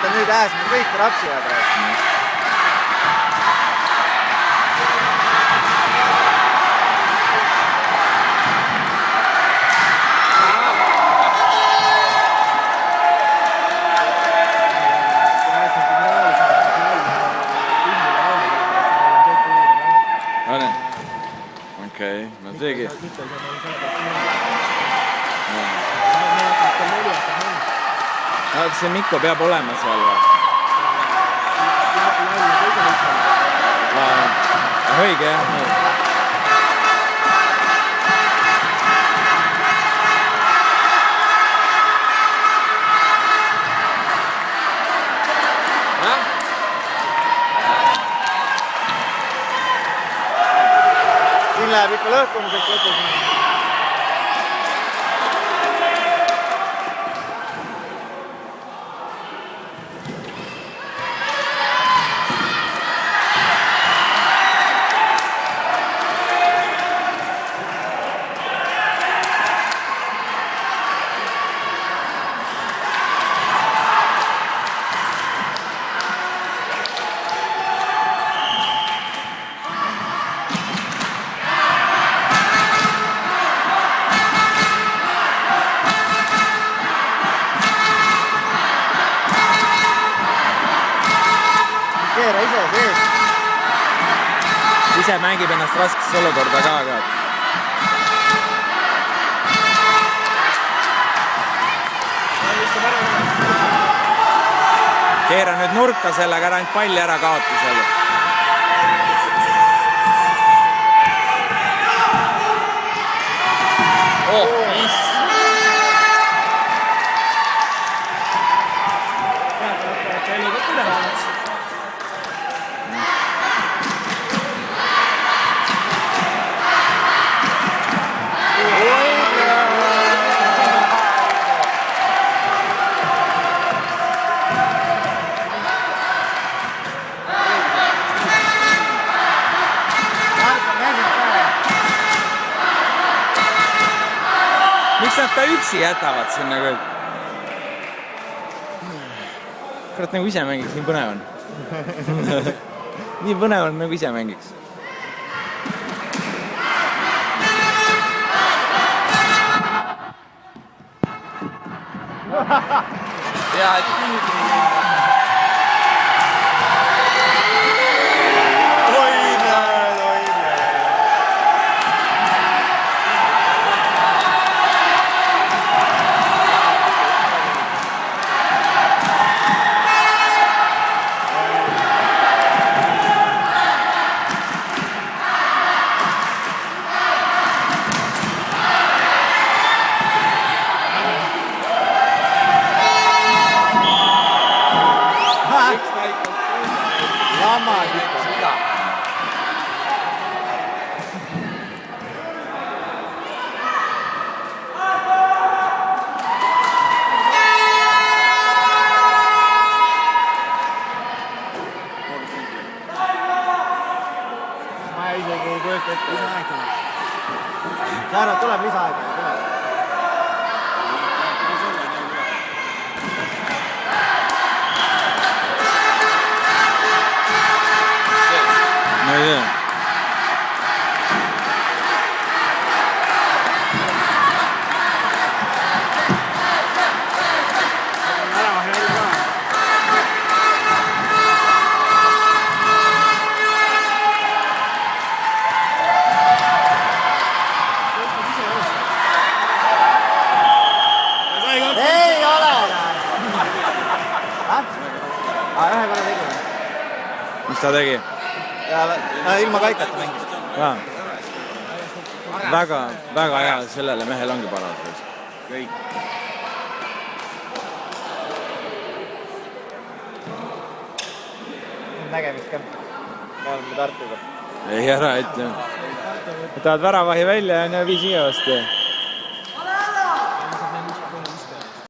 vaata nüüd ääs, me kõik rapsivad. Okei, no seegi. See Mikko peab olema seal või? Õige jah. Siin läheb ikka lõhkumiseks lõpus. Keera ise sees. Ise mängib ennast raskesse olukorda ka. Keera nüüd nurka sellega, ära ainult palli ära kaota seal. Mis? Miks nad ta üksi jätavad sinna kõik? Kurat, nagu ise mängiks, nii põnev on. Nii põnev on, nagu ise mängiks. Ja, Säära, tuleb lisaaega. No ei tea. Mis ta tegi? Ilma kaikata mängis. Väga hea, sellele mehel ongi parad. Kõik. Nägemist ka. Me oleme Tartuga. Ei ära, ütle. Võtavad väravahi välja ja on viis iga vastu.